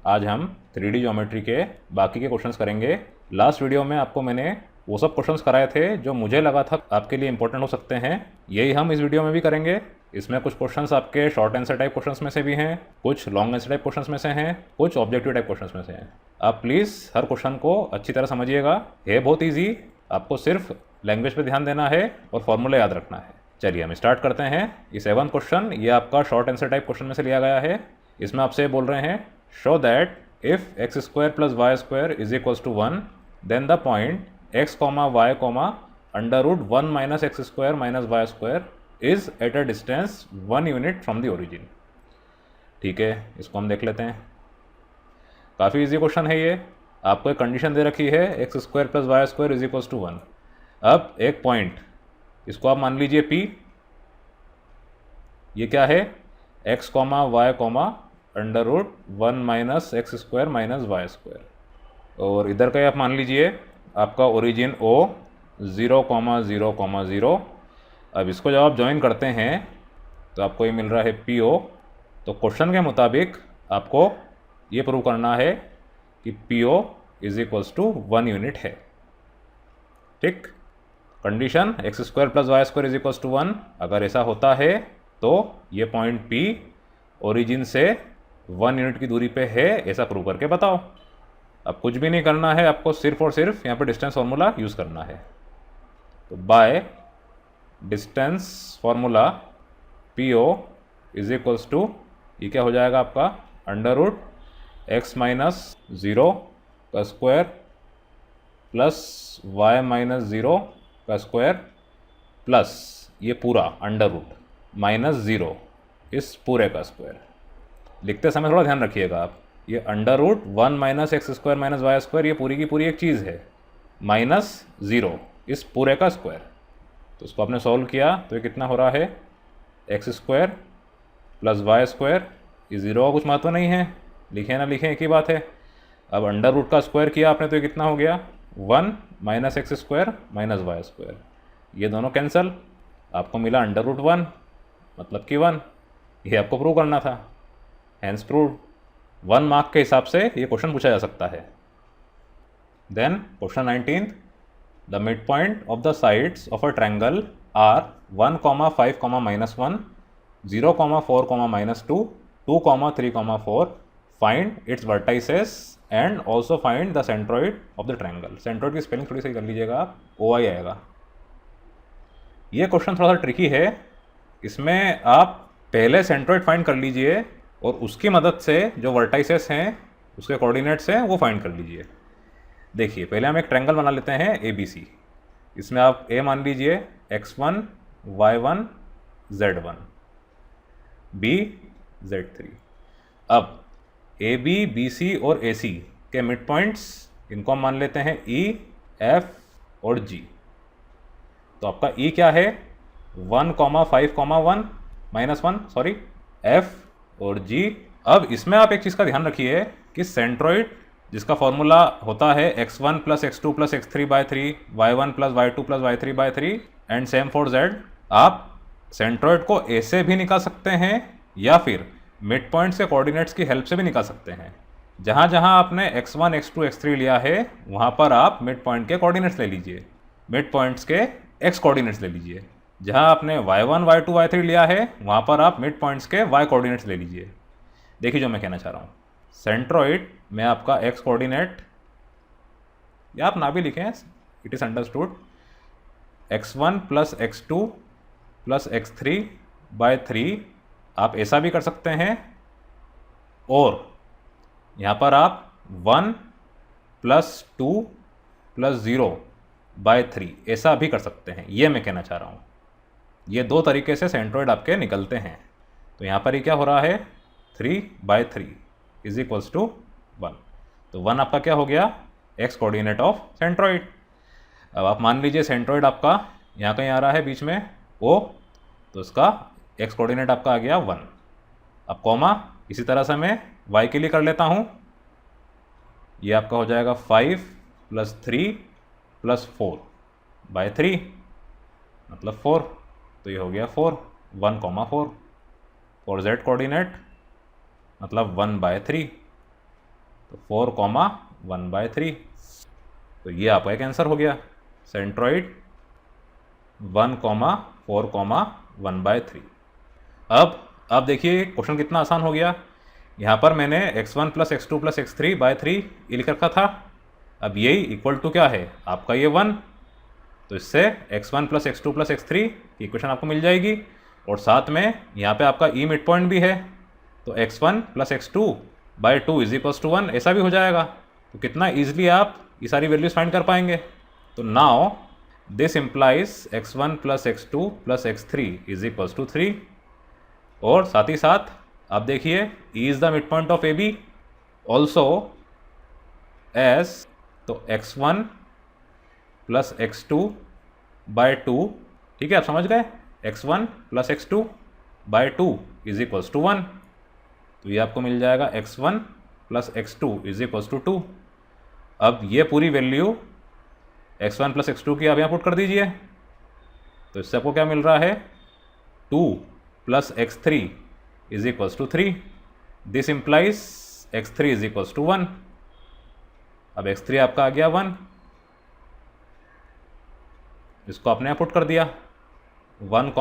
आज हम 3D geometry के बाकी के क्वेश्चंस करेंगे। लास्ट वीडियो में आपको मैंने वो सब क्वेश्चंस कराए थे जो मुझे लगा था आपके लिए इंपॉर्टेंट हो सकते हैं। यही हम इस वीडियो में भी करेंगे। इसमें कुछ क्वेश्चंस आपके शॉर्ट आंसर टाइप क्वेश्चंस में से भी हैं, कुछ लॉन्ग आंसर टाइप क्वेश्चंस में से हैं, कुछ ऑब्जेक्टिव टाइप क्वेश्चंस में से हैं। आप प्लीज़ हर क्वेश्चन को अच्छी तरह समझिएगा। ये बहुत ईजी, आपको सिर्फ लैंग्वेज पे ध्यान देना है और फॉर्मूला याद रखना है। चलिए हम स्टार्ट करते हैं। ये 7वां क्वेश्चन ये आपका शॉर्ट आंसर टाइप क्वेश्चन में से लिया गया है। इसमें आपसे बोल रहे हैं show that if x square plus y square is equals to 1 then the point x comma y comma under root 1 minus x square minus y square is at a distance 1 unit from the origin. ठीक है, इसको हम देख लेते हैं। काफ़ी easy question है ये। आपको एक कंडीशन दे रखी है x square plus y square is equals to 1। अब एक पॉइंट, इसको आप मान लीजिए P। ये क्या है? x comma y comma under root 1 minus x square minus y square. और इधर का आप मान लीजिए आपका ओरिजिन O 0 कॉमा 0 कॉमा 0। अब इसको जब आप ज्वाइन करते हैं तो आपको ये मिल रहा है PO। तो क्वेश्चन के मुताबिक आपको ये प्रूव करना है कि PO is equals to 1 unit है। ठीक, condition x square plus y square is equals to 1। अगर ऐसा होता है तो ये पॉइंट P ओरिजिन से 1 यूनिट की दूरी पे है, ऐसा प्रूव करके बताओ। अब कुछ भी नहीं करना है, आपको सिर्फ और सिर्फ यहाँ पे डिस्टेंस फार्मूला यूज़ करना है। तो by distance formula PO is equals to, ये क्या हो जाएगा आपका अंडर रूट एक्स माइनस 0 का स्क्वायर प्लस वाई माइनस 0 का स्क्वायर प्लस ये पूरा अंडर रूट माइनस 0 इस पूरे का स्क्वायर। लिखते समय थोड़ा ध्यान रखिएगा आप, ये under root 1 minus x square minus y square ये पूरी की पूरी एक चीज़ है, माइनस 0 इस पूरे का स्क्वायर। तो इसको आपने सॉल्व किया तो ये कितना हो रहा है x square plus y square. ये 0 का कुछ महत्व नहीं है, लिखें ना लिखें एक ही बात है। अब अंडर रूट का स्क्वायर किया आपने तो ये कितना हो गया 1 minus x square minus y square. ये दोनों कैंसिल, आपको मिला अंडर रूट 1 मतलब कि 1। ये आपको प्रूव करना था, हैंस प्रूव्ड। 1 मार्क के हिसाब से ये क्वेश्चन पूछा जा सकता है। Then question 19, the mid point of the sides of a triangle are 1 comma 5 comma minus 1 0 comma 4 comma minus 2 2 comma 3 comma 4 find its vertices and also find the centroid of the triangle. Centroid की spelling थोड़ी सही कर लीजिएगा आप, OI आएगा। ये question थोड़ा सा ट्रिकी है। इसमें आप पहले सेंट्रॉइड फाइंड कर लीजिए और उसकी मदद से जो वर्टाइसेस हैं उसके कोऑर्डिनेट्स हैं वो फाइंड कर लीजिए। देखिए पहले हम एक ट्रायंगल बना लेते हैं ABC। इसमें आप A मान लीजिए x1 y1 z1 B z3। अब AB BC और AC के मिड पॉइंट्स इनको हम मान लेते हैं E F और G। तो आपका E क्या है 1 comma 5 comma 1 minus 1 sorry F और G। अब इसमें आप एक चीज़ का ध्यान रखिए कि सेंट्रॉइड जिसका फॉर्मूला होता है x1 plus x2 plus x3 by 3 y1 plus y2 plus y3 by 3 and same for z। आप सेंट्रॉइड को ऐसे भी निकाल सकते हैं या फिर मिड पॉइंट्स के कोऑर्डिनेट्स की हेल्प से भी निकाल सकते हैं। जहाँ जहाँ आपने x1 x2 x3 लिया है वहाँ पर आप मिड पॉइंट के कोऑर्डिनेट्स ले लीजिए, मिड पॉइंट्स के x कोऑर्डिनेट्स ले लीजिए। जहाँ आपने y1 y2 y3 लिया है वहाँ पर आप मिड पॉइंट्स के y कोऑर्डिनेट्स ले लीजिए। देखिए जो मैं कहना चाह रहा हूँ, सेंट्रॉइड में आपका x कोऑर्डिनेट, या आप ना भी लिखें, it is understood, x1 plus x2 plus x3 by 3 आप ऐसा भी कर सकते हैं, और यहाँ पर आप 1 प्लस 2 प्लस 0 बाय 3 ऐसा भी कर सकते हैं। ये मैं कहना चाह रहा हूँ, ये दो तरीके से सेंट्रॉइड आपके निकलते हैं। तो यहाँ पर ये क्या हो रहा है 3 बाय 3 इज इक्वल्स टू 1। तो 1 आपका क्या हो गया x कोऑर्डिनेट ऑफ सेंट्रॉइड। अब आप मान लीजिए सेंट्रॉइड आपका यहाँ कहीं आ रहा है बीच में O, तो इसका x कोऑर्डिनेट आपका आ गया 1। अब कॉमा इसी तरह से मैं y के लिए कर लेता हूँ, ये आपका हो जाएगा 5 प्लस 3 प्लस 4 बाय 3 मतलब 4। तो ये हो गया 4 1 कॉमा 4 और z कोऑर्डिनेट मतलब 1 बाय 3। तो 4,1/3। तो ये आपका एक आंसर हो गया, सेंट्रॉइड 1,4,1/3। अब देखिए क्वेश्चन कितना आसान हो गया। यहाँ पर मैंने x1 + x2 + x3/3 ये लिख रखा था। अब यही इक्वल टू क्या है आपका ये 1, तो इससे x1 + x2 + x3 की इक्वेशन आपको मिल जाएगी। और साथ में यहाँ पे आपका ई मिड पॉइंट भी है, तो x1 + x2/2 = 1 ऐसा भी हो जाएगा। तो कितना ईजिली आप ये सारी वैल्यूज फाइंड कर पाएंगे। तो now this implies x1 + x2 + x3 = 3। और साथ ही साथ आप देखिए E is the mid point of AB also S, तो x1 + x2/2, ठीक है, आप समझ गए, x1 + x2/2 = 1। तो ये आपको मिल जाएगा x1 + x2 = 2। अब ये पूरी वैल्यू x1 + x2 की आप यहाँ पुट कर दीजिए, तो इससे आपको क्या मिल रहा है, 2 + x3 = 3। This implies x3 = 1। अब x3 आपका आ गया 1, इसको आपने यहाँ पुट कर दिया 1,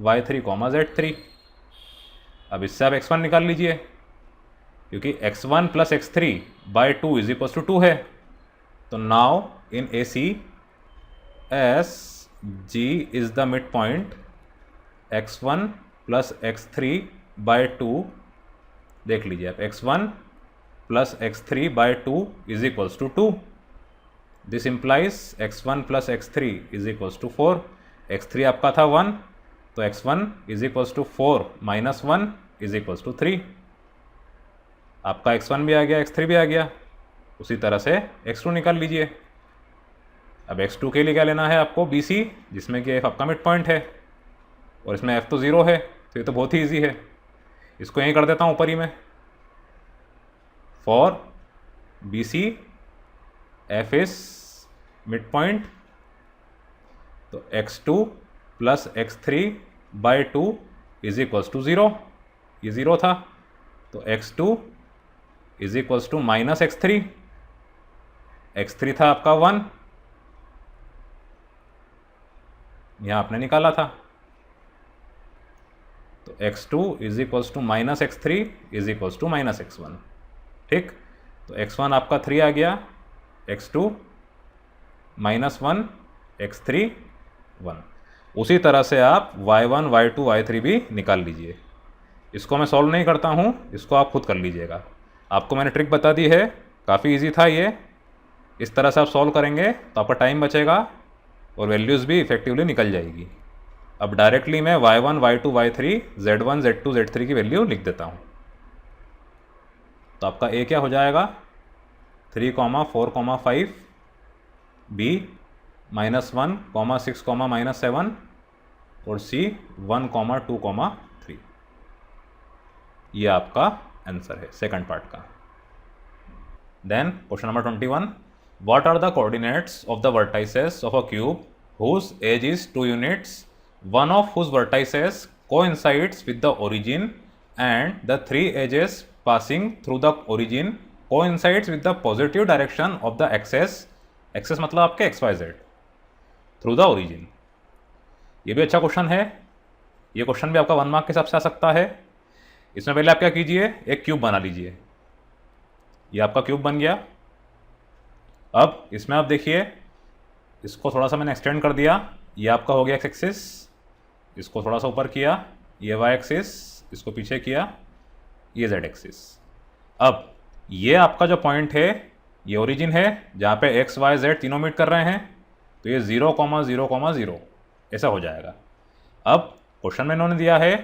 y3, z3। अब इससे आप x1 निकाल लीजिए, क्योंकि x1 + x3/2 = 2 है। तो now in AC as G is the mid point, x1 + x3/2, देख लीजिए आप, x1 + x3/2 = 2। This implies x1 + x3 = 4। x3 आपका था 1, तो x1 = 4 - 1 = 3। आपका x1 भी आ गया, x3 भी आ गया। उसी तरह से x2 निकाल लीजिए। अब x2 के लिए क्या लेना है आपको, BC, जिसमें कि f आपका मिड पॉइंट है और इसमें f तो 0 है, तो ये तो बहुत ही ईजी है। इसको यहीं कर देता हूँ ऊपर ही में, for BC f is mid point, तो x2 + x3/2 = 0, ये 0 था, तो x2 = -x3, x3 था आपका 1, यहाँ आपने निकाला था, तो x2 = -x3 = -x1, ठीक। तो x1 आपका 3 आ गया, x2 -1, x3 1। उसी तरह से आप y1, y2, y3 भी निकाल लीजिए। इसको मैं सॉल्व नहीं करता हूँ, इसको आप खुद कर लीजिएगा। आपको मैंने ट्रिक बता दी है, काफ़ी इजी था ये। इस तरह से आप सॉल्व करेंगे तो आपका टाइम बचेगा और वैल्यूज़ भी इफेक्टिवली निकल जाएगी। अब डायरेक्टली मैं y1, y2, y3, z1, z2, z3 की वैल्यू लिख देता हूँ। तो आपका A क्या हो जाएगा, 3, 4, 5, B -1, 6, -7, और C 1, 2, 3। ये आपका आंसर है सेकंड पार्ट का। Then question number 21, what are the coordinates of the vertices of a cube whose edge is 2 units, one of whose vertices coincides with the origin and the 3 edges passing through the origin coincides with the positive direction of the axis मतलब आपके XYZ through the origin। ये भी अच्छा question है। ये question भी आपका 1 mark के हिसाब से आ सकता है। इसमें पहले आप क्या कीजिए, एक क्यूब बना लीजिए। ये आपका क्यूब बन गया। अब इसमें आप देखिए, इसको थोड़ा सा मैंने एक्सटेंड कर दिया। ये आपका हो गया एक्स एक्सिस, इसको थोड़ा सा ऊपर किया, ये वाई एक्सिस, इसको पीछे किया, ये जेड एक्सिस। अब ये आपका जो पॉइंट है, ये ओरिजिन है जहाँ पे एक्स वाई जेड तीनों मीट कर रहे हैं, तो ये 0, 0, 0 ऐसा हो जाएगा। अब क्वेश्चन में इन्होंने दिया है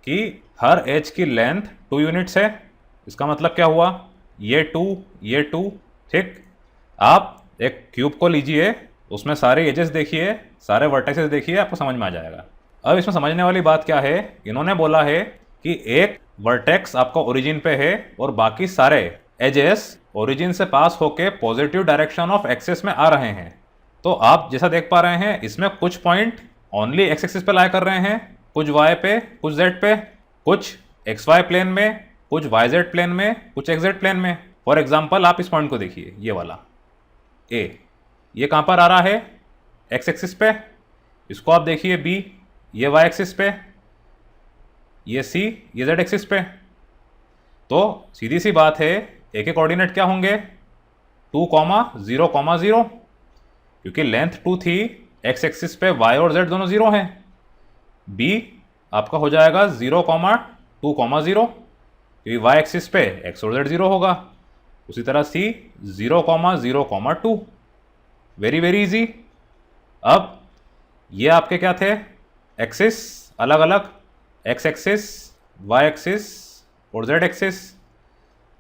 कि हर एज की लेंथ 2 यूनिट्स है। इसका मतलब क्या हुआ, ये 2, ये 2, ठीक। आप एक क्यूब को लीजिए, उसमें सारे एजेस देखिए, सारे वर्टिसेस देखिए, आपको समझ में आ जाएगा। अब इसमें समझने वाली बात क्या है, इन्होंने बोला है कि एक वर्टेक्स आपका ओरिजिन पे है और बाकी सारे एजेस ओरिजिन से पास होके पॉजिटिव डायरेक्शन ऑफ एक्सिस में आ रहे हैं। तो आप जैसा देख पा रहे हैं, इसमें कुछ पॉइंट ओनली एक्स एक्सिस पे लाई कर रहे हैं, कुछ वाई पे, कुछ जेड पे, कुछ एक्स वाई प्लेन में, कुछ वाई जेड प्लेन में, कुछ एक्स जेड प्लेन में। फॉर एग्जाम्पल आप इस पॉइंट को देखिए, ये वाला ए, ये कहाँ पर आ रहा है, एक्स एक्सिस पे। इसको आप देखिए बी, ये वाई एक्सिस पे, ये सी, ये जेड एक्सिस पे। तो सीधी सी बात है, ए के कोऑर्डिनेट क्या होंगे, 2,0,0, क्योंकि लेंथ 2 थी, एक्स एक्सिस पे वाई और जेड दोनों 0 हैं। बी आपका हो जाएगा 0,2,0, क्योंकि वाई एक्सिस पे एक्स और जेड 0 होगा। उसी तरह सी 0,0,2। Very very easy. अब ये आपके क्या थे, एक्सिस अलग अलग, एक्स एक्सिस, वाई एक्सिस और जेड एक्सिस।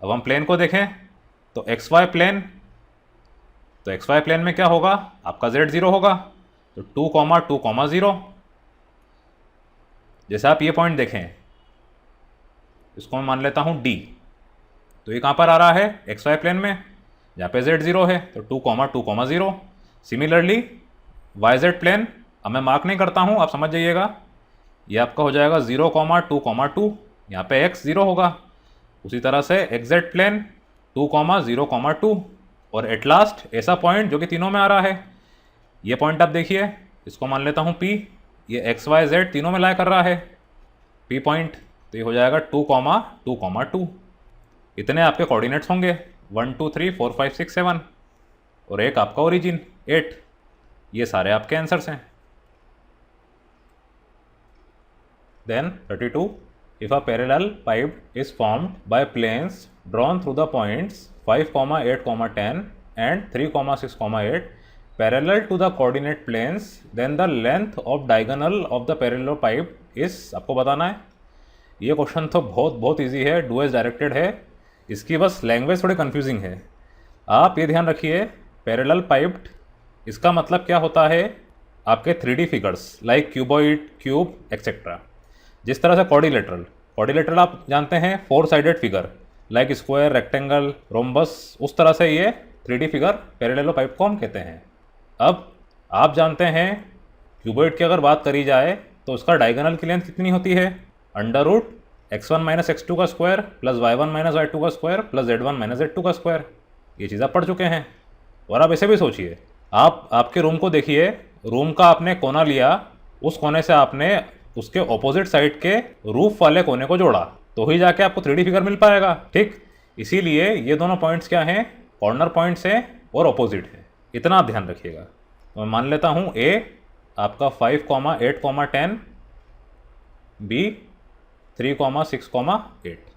अब हम प्लेन को देखें तो एक्स वाई प्लेन, तो एक्स वाई प्लेन में क्या होगा, आपका जेड 0 होगा, तो 2,2,0। जैसे आप ये पॉइंट देखें, इसको मैं मान लेता हूँ डी, तो ये कहाँ पर आ रहा है, एक्स वाई प्लेन में, जहाँ पे जेड 0 है, तो 2,2,0। सिमिलरली वाई जेड प्लेन, अब मैं मार्क नहीं करता हूँ, आप समझ जाइएगा, ये आपका हो जाएगा 0,2,2, यहाँ पे एक्स 0 होगा। उसी तरह से एक्स जेड प्लेन 2,0,2, और एट लास्ट ऐसा पॉइंट जो कि तीनों में आ रहा है, ये पॉइंट आप देखिए, इसको मान लेता हूँ पी, ये एक्स वाई जेड तीनों में लाई कर रहा है, पी पॉइंट, तो ये हो जाएगा 2,2,2। इतने आपके कोऑर्डिनेट्स होंगे, 1 2 3 4 5 6 7, और एक आपका ओरिजिन 8। ये सारे आपके आंसर्स हैं। Then 32, if a parallel pipe is formed by planes drawn through the points 5, 8, 10 and 3, 6, 8 parallel to the coordinate planes, then the length of diagonal of the parallel pipe is, आपको बताना है। ये question तो बहुत easy है, do as directed है, इसकी बस लैंग्वेज थोड़ी कंफ्यूजिंग है। आप ये ध्यान रखिए, पैरेलल पाइप्ड, इसका मतलब क्या होता है, आपके 3D figures like cuboid, cube etcetera. जिस तरह से कॉर्डिलेटरल आप जानते हैं, 4 sided figure like square, rectangle, rhombus, उस तरह से ये 3D फिगर पैरेलल पाइप को हम कहते हैं। अब आप जानते हैं क्यूबॉइड की अगर बात करी जाए तो उसका डायगोनल की लेंथ कितनी होती है, √x1 - x2 का स्क्वायर प्लस y1 - y2 का स्क्वायर प्लस z1 - z2 का स्क्वायर। ये चीज़ आप पढ़ चुके हैं। और आप ऐसे भी सोचिए, आप आपके रूम को देखिए, रूम का आपने कोना लिया, उस कोने से आपने उसके ऑपोजिट साइड के रूफ वाले कोने को जोड़ा, तो ही जाके आपको 3D फिगर मिल पाएगा। ठीक, इसीलिए ये दोनों पॉइंट्स क्या हैं, कॉर्नर पॉइंट्स हैं और ऑपोजिट है, इतना आप ध्यान रखिएगा। तो मैं मान लेता हूँ ए आपका 5, 8, 10, बी 3, 6, 8।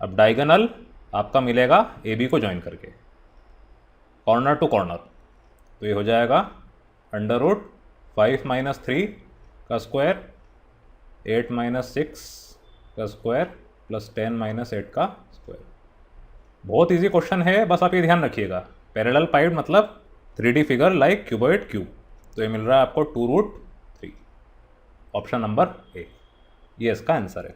अब डायगोनल आपका मिलेगा ए बी को ज्वाइन करके, कॉर्नर टू कॉर्नर, तो ये हो जाएगा √5 - 3 का स्क्वायर, 8 - 6 का स्क्वायर प्लस 10 - 8 का स्क्वायर। बहुत इजी क्वेश्चन है, बस आप ये ध्यान रखिएगा, पैरेलल पाइप मतलब 3D figure like cuboid cube. तो ये मिल रहा है आपको 2√3, ऑप्शन नंबर ए, ये इसका आंसर है।